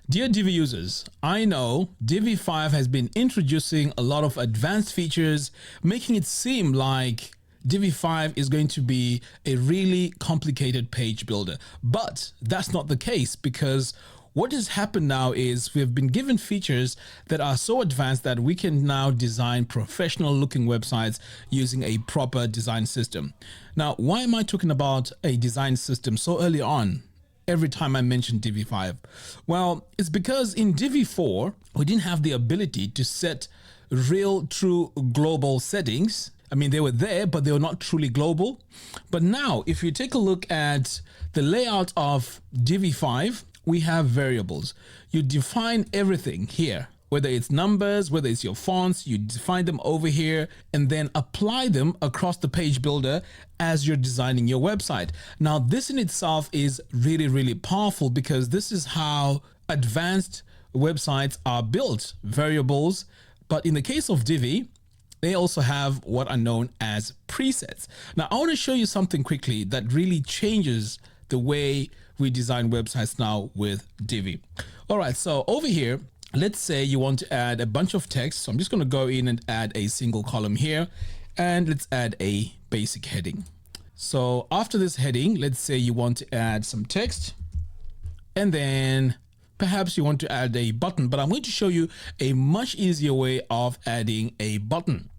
Dear Divi users, I know Divi 5 has been introducing a lot of advanced features, making it seem like Divi 5 is going to be a really complicated page builder. But that's not the case, because what has happened now is we've been given features that are so advanced that we can now design professional looking websites using a proper design system. Now, why am I talking about a design system so early on? Every time I mention Divi 5? Well, it's because in Divi 4, we didn't have the ability to set real, true global settings. I mean, they were there, but they were not truly global. But now, if you take a look at the layout of Divi 5, we have variables. You define everything here, whether it's numbers, whether it's your fonts, you define them over here and then apply them across the page builder as you're designing your website. Now, this in itself is really, really powerful, because this is how advanced websites are built, variables. But in the case of Divi, they also have what are known as presets. Now, I want to show you something quickly that really changes the way we design websites now with Divi. All right, so over here, let's say you want to add a bunch of text. So I'm just going to go in and add a single column here, and let's add a basic heading. So after this heading, let's say you want to add some text, and then perhaps you want to add a button, but I'm going to show you a much easier way of adding a button.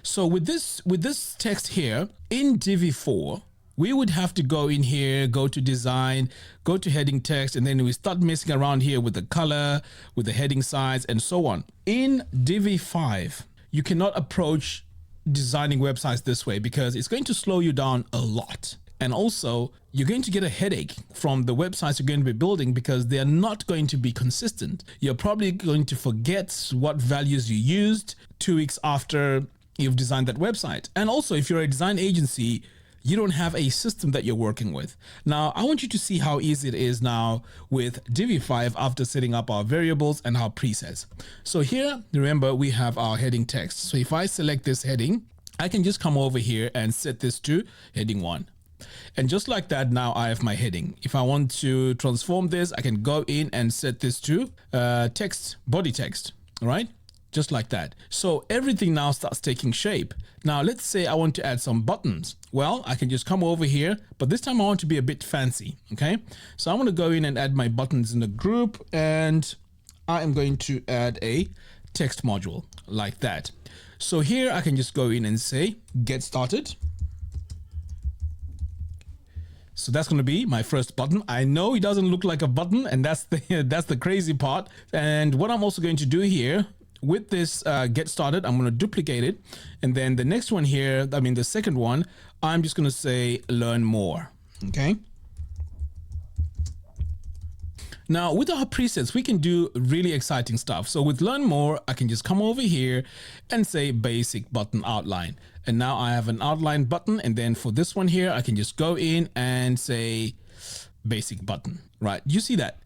So with this text here in Divi 4, we would have to go in here, go to design, go to heading text, and then we start messing around here with the color, with the heading size, and so on. In Divi 5, you cannot approach designing websites this way, because it's going to slow you down a lot. And also, you're going to get a headache from the websites you're going to be building, because they are not going to be consistent. You're probably going to forget what values you used 2 weeks after you've designed that website. And also, if you're a design agency, you don't have a system that you're working with. Now, I want you to see how easy it is now with Divi 5 after setting up our variables and our presets. So here, remember, we have our heading text. So if I select this heading, I can just come over here and set this to heading 1. And just like that, now I have my heading. If I want to transform this, I can go in and set this to text, body text, all right? Just like that. So everything now starts taking shape. Now, let's say I want to add some buttons. Well, I can just come over here, but this time I want to be a bit fancy, okay? So I want to go in and add my buttons in a group, and I am going to add a text module like that. So here I can just go in and say, get started. So that's going to be my first button. I know it doesn't look like a button, and that's the crazy part. And what I'm also going to do here with this get started, I'm going to duplicate it. And then the next one here, I mean the second one, I'm just going to say learn more. Okay. Now with our presets, we can do really exciting stuff. So with learn more, I can just come over here and say basic button outline. And now I have an outline button. And then for this one here, I can just go in and say basic button, right? You see that?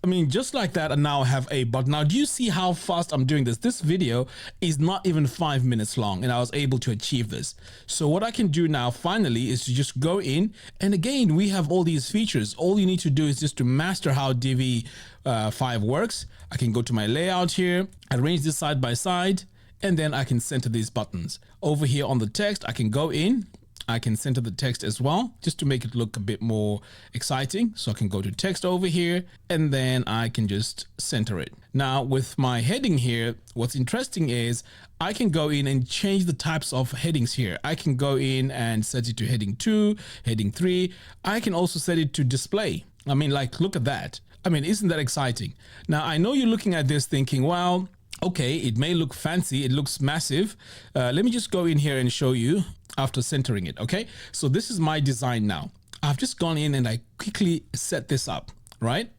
I mean, just like that, and now I have a button. Now, do you see how fast I'm doing this? This video is not even 5 minutes long, and I was able to achieve this. So what I can do now finally is to just go in, and again, we have all these features. All you need to do is just to master how Divi 5 works. I can go to my layout here, arrange this side by side, and then I can center these buttons. Over here on the text, I can go in, I can center the text as well, just to make it look a bit more exciting. So I can go to text over here, and then I can just center it. Now with my heading here, what's interesting is I can go in and change the types of headings here. I can go in and set it to heading 2, heading 3. I can also set it to display. I mean, like, look at that. I mean, isn't that exciting? Now, I know you're looking at this thinking, well, okay, it may look fancy, it looks massive. Let me just go in here and show you after centering it, okay? So this is my design now. I've just gone in and I quickly set this up, right?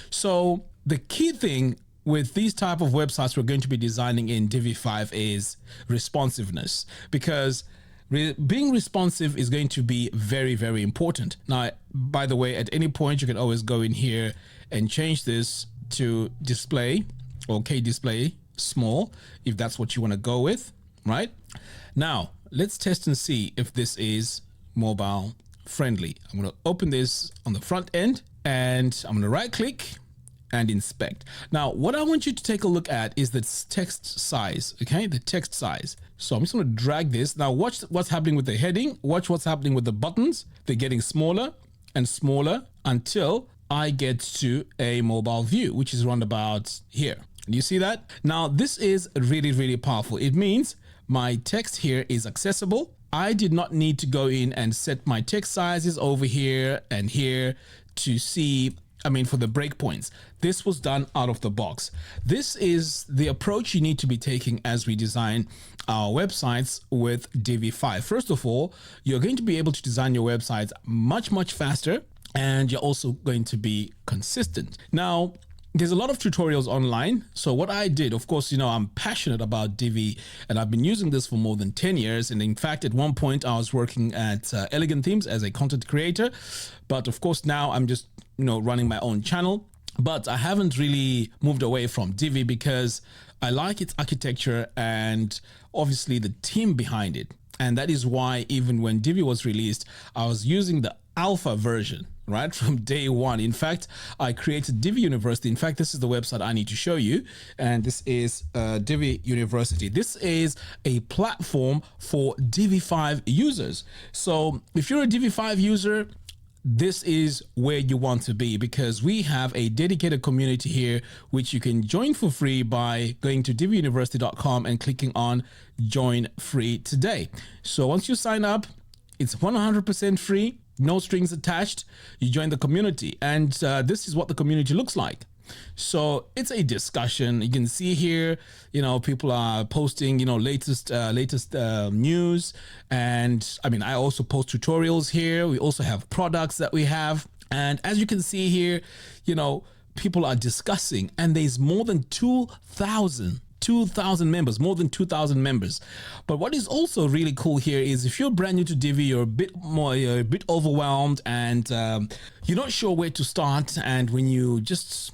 So the key thing with these type of websites we're going to be designing in Divi 5 is responsiveness, because being responsive is going to be very, very important. Now, by the way, at any point, you can always go in here and change this to display, okay, display small, if that's what you want to go with, right? Now, let's test and see if this is mobile friendly. I'm going to open this on the front end, and I'm going to right click and inspect. Now, what I want you to take a look at is the text size, okay? The text size. So I'm just going to drag this. Now, watch what's happening with the heading. Watch what's happening with the buttons. They're getting smaller and smaller until I get to a mobile view, which is around about here. You see that? Now, this is really, really powerful. It means my text here is accessible. I did not need to go in and set my text sizes over here and here to see, for the breakpoints. This was done out of the box. This is the approach you need to be taking as we design our websites with Divi 5. First of all, you're going to be able to design your websites much, much faster, and you're also going to be consistent. Now, there's a lot of tutorials online. So what I did, of course, I'm passionate about Divi and I've been using this for more than 10 years. And in fact, at one point I was working at Elegant Themes as a content creator. But of course, now I'm just, running my own channel. But I haven't really moved away from Divi because I like its architecture and obviously the team behind it. And that is why even when Divi was released, I was using the alpha version, right, from day one. In fact, I created Divi University. In fact, this is the website I need to show you. And this is Divi University. This is a platform for Divi 5 users. So if you're a Divi 5 user, this is where you want to be because we have a dedicated community here, which you can join for free by going to diviuniversity.com and clicking on join free today. So once you sign up, it's 100% free, no strings attached. You join the community and this is what the community looks like. So it's a discussion. You can see here, people are posting, latest news. And I also post tutorials here. We also have products that we have. And as you can see here, people are discussing and there's more than 2,000 members, more than 2,000 members. But what is also really cool here is if you're brand new to Divi, you're a bit overwhelmed and you're not sure where to start. And when you just,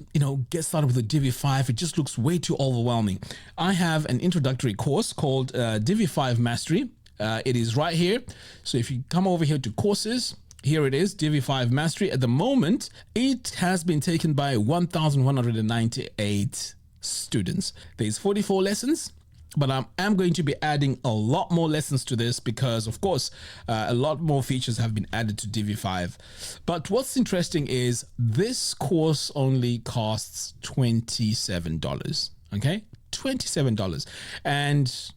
get started with the Divi 5, it just looks way too overwhelming. I have an introductory course called Divi 5 Mastery. It is right here. So if you come over here to courses, here it is, Divi 5 Mastery. At the moment, it has been taken by 1,198 students. There's 44 lessons, but I'm going to be adding a lot more lessons to this because of course a lot more features have been added to Divi 5. But what's interesting is this course only costs $27. Okay, $27. And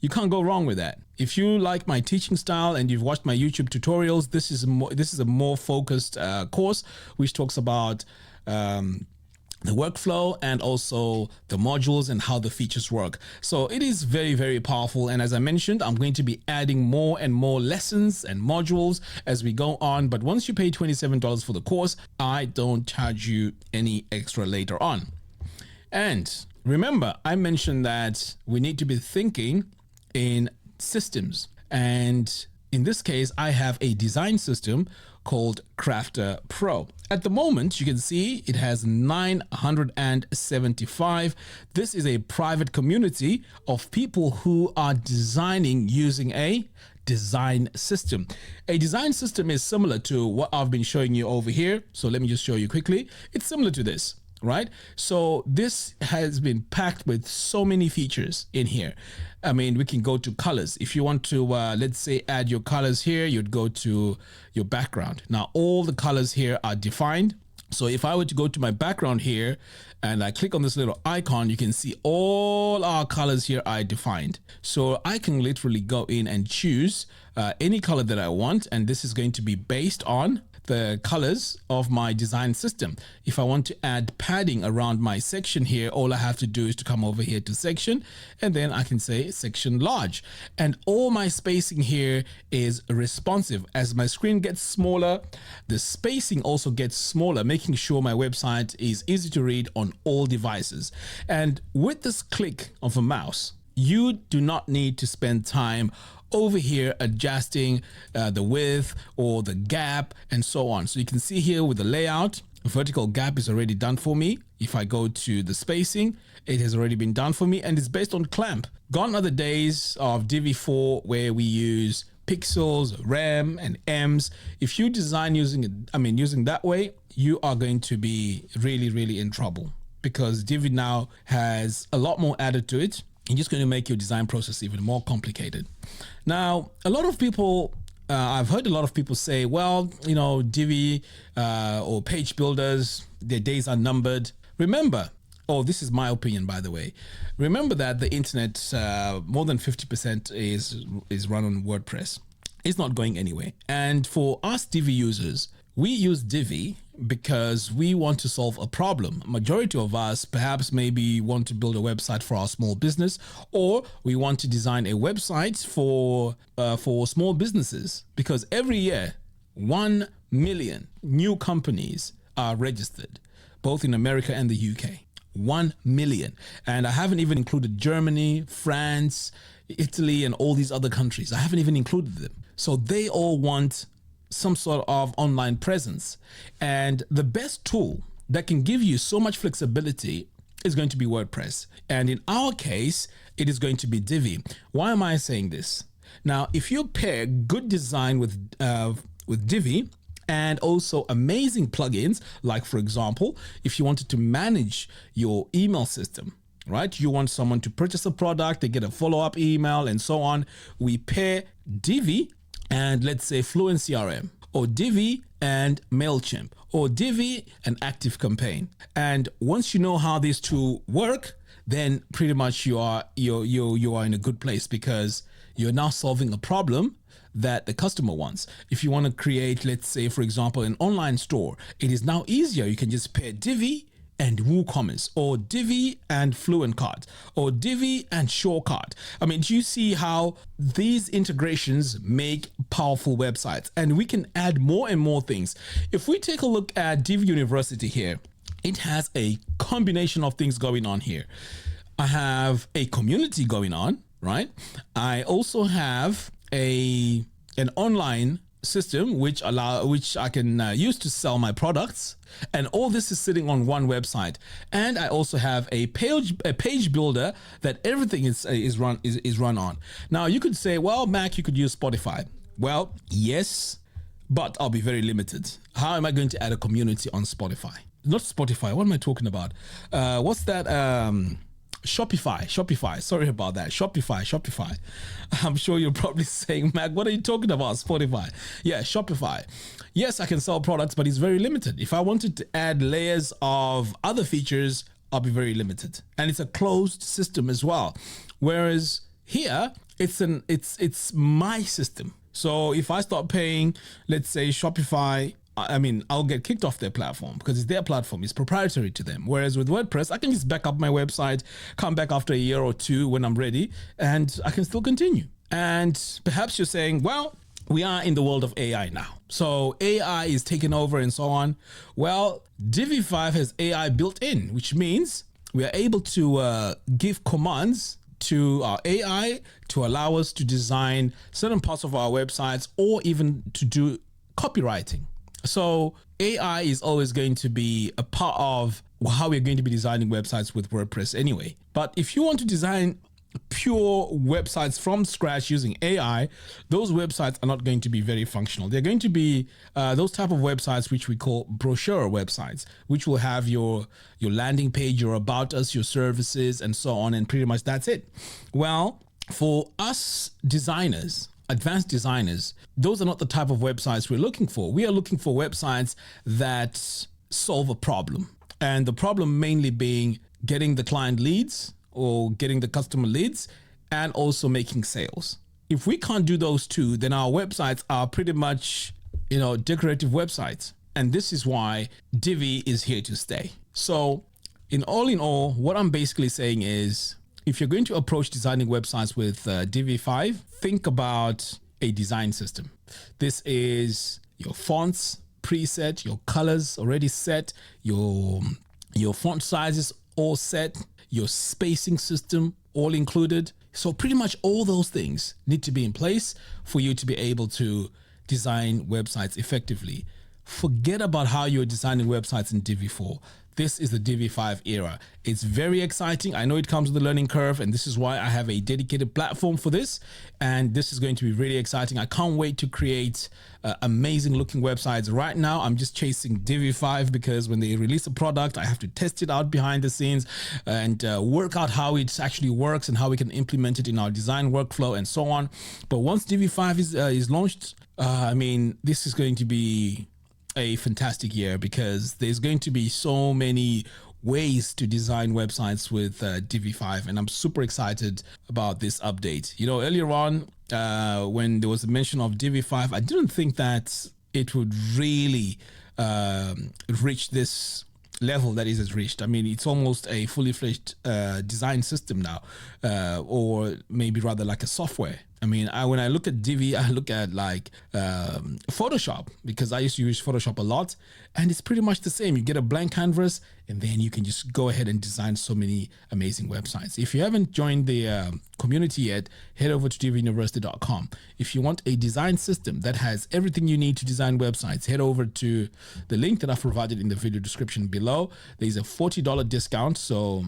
you can't go wrong with that. If you like my teaching style and you've watched my YouTube tutorials, this is a more focused course which talks about the workflow and also the modules and how the features work. So it is very, very powerful. And as I mentioned, I'm going to be adding more and more lessons and modules as we go on. But once you pay $27 for the course, I don't charge you any extra later on. And remember, I mentioned that we need to be thinking in systems. And in this case, I have a design system called Krafter Pro. At the moment, you can see it has 975. This is a private community of people who are designing using a design system. A design system is similar to what I've been showing you over here. So let me just show you quickly. It's similar to this, right? So this has been packed with so many features in here. We can go to colors. If you want to, let's say, add your colors here, you'd go to your background. Now, all the colors here are defined. So if I were to go to my background here and I click on this little icon, you can see all our colors here are defined. So I can literally go in and choose any color that I want. And this is going to be based on the colors of my design system. If I want to add padding around my section here, all I have to do is to come over here to section, and then I can say section large. And all my spacing here is responsive. As my screen gets smaller, the spacing also gets smaller, making sure my website is easy to read on all devices. And with this click of a mouse, you do not need to spend time over here adjusting the width or the gap and so on. So you can see here with the layout, vertical gap is already done for me. If I go to the spacing, it has already been done for me and it's based on clamp. Gone are the days of Divi 4 where we use pixels, RAM, and Ms. If you design using that way, you are going to be really, really in trouble, because Divi now has a lot more added to it. It's just going to make your design process even more complicated. Now, a lot of people, I've heard a lot of people say, well, Divi or page builders, their days are numbered. Remember, this is my opinion, by the way. Remember that the internet, more than 50% is run on WordPress. It's not going anywhere. And for us Divi users, we use Divi because we want to solve a problem. Majority of us perhaps maybe want to build a website for our small business, or we want to design a website for small businesses, because every year 1 million new companies are registered, both in America and the UK. 1 million. And I haven't even included Germany, France, Italy, and all these other countries. I haven't even included them. So they all want some sort of online presence. And the best tool that can give you so much flexibility is going to be WordPress. And in our case, it is going to be Divi. Why am I saying this? Now, if you pair good design with Divi, and also amazing plugins, like for example, if you wanted to manage your email system, right? You want someone to purchase a product, they get a follow-up email and so on. We pair Divi and let's say Fluent CRM, or Divi and MailChimp, or Divi and ActiveCampaign. And once you know how these two work, then pretty much you are in a good place, because you're now solving a problem that the customer wants. If you want to create, let's say, for example, an online store, it is now easier. You can just pair Divi and WooCommerce, or Divi and Fluent Cart, or Divi and SureCart. I mean, do you see how these integrations make powerful websites? And we can add more and more things. If we take a look at Divi University here, it has a combination of things going on here. I have a community going on, right? I also have an online system which I can use to sell my products, and all this is sitting on one website. And I also have a page builder that everything is run on. Now you could say, well, Mac, you could use Spotify. Well, yes, but I'll be very limited. How am I going to add a community on Spotify? Not Spotify. What am I talking about? What's that? Shopify. Sorry about that. Shopify. I'm sure you're probably saying, Mac, what are you talking about? Spotify. Yeah, Shopify. Yes, I can sell products, but it's very limited. If I wanted to add layers of other features, I'll be very limited. And it's a closed system as well. Whereas here, it's my system. So if I start paying, let's say Shopify, I'll get kicked off their platform, because it's their platform. It's proprietary to them. Whereas with WordPress, I can just back up my website, come back after a year or two when I'm ready, and I can still continue. And perhaps you're saying, well, we are in the world of AI now, so AI is taking over and so on. Well, Divi 5 has AI built in, which means we are able to give commands to our AI to allow us to design certain parts of our websites, or even to do copywriting. So AI is always going to be a part of how we're going to be designing websites with WordPress anyway. But if you want to design pure websites from scratch using AI, those websites are not going to be very functional. They're going to be those type of websites which we call brochure websites, which will have your landing page, your about us, your services, and so on, and pretty much that's it. Well, for us designers, advanced designers, those are not the type of websites we're looking for. We are looking for websites that solve a problem. And the problem mainly being getting the client leads or getting the customer leads, and also making sales. If we can't do those two, then our websites are pretty much, decorative websites. And this is why Divi is here to stay. So in all, what I'm basically saying is, if you're going to approach designing websites with Divi 5, think about a design system. This is your fonts preset, your colors already set, your font sizes all set, your spacing system all included. So pretty much all those things need to be in place for you to be able to design websites effectively. Forget about how you're designing websites in Divi 4. this is the Divi 5 era. It's very exciting. I know it comes with a learning curve, and this is why I have a dedicated platform for this. And this is going to be really exciting. I can't wait to create amazing looking websites. Right now, I'm just chasing Divi 5 because when they release a product, I have to test it out behind the scenes and work out how it actually works and how we can implement it in our design workflow and so on. But once Divi 5 is launched, I mean, this is going to be a fantastic year because there's going to be so many ways to design websites with Divi 5, and I'm super excited about this update. You know, earlier on when there was a mention of Divi 5, I didn't think that it would really reach this level that it has reached. I mean, it's almost a fully fledged design system now, or maybe rather like a software. I mean, when I look at Divi, I look at like Photoshop, because I used to use Photoshop a lot, and it's pretty much the same. You get a blank canvas and then you can just go ahead and design so many amazing websites. If you haven't joined the community yet, head over to diviuniversity.com. If you want a design system that has everything you need to design websites, head over to the link that I've provided in the video description below. There's a $40 discount, so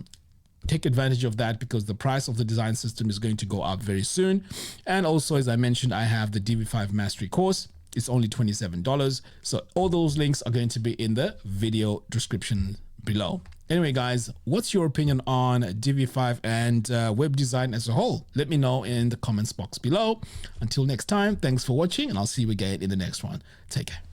take advantage of that because the price of the design system is going to go up very soon. And also, as I mentioned, I have the Divi 5 Mastery course. It's only $27. So all those links are going to be in the video description below. Anyway, guys, what's your opinion on Divi 5 and web design as a whole? Let me know in the comments box below. Until next time, thanks for watching, and I'll see you again in the next one. Take care.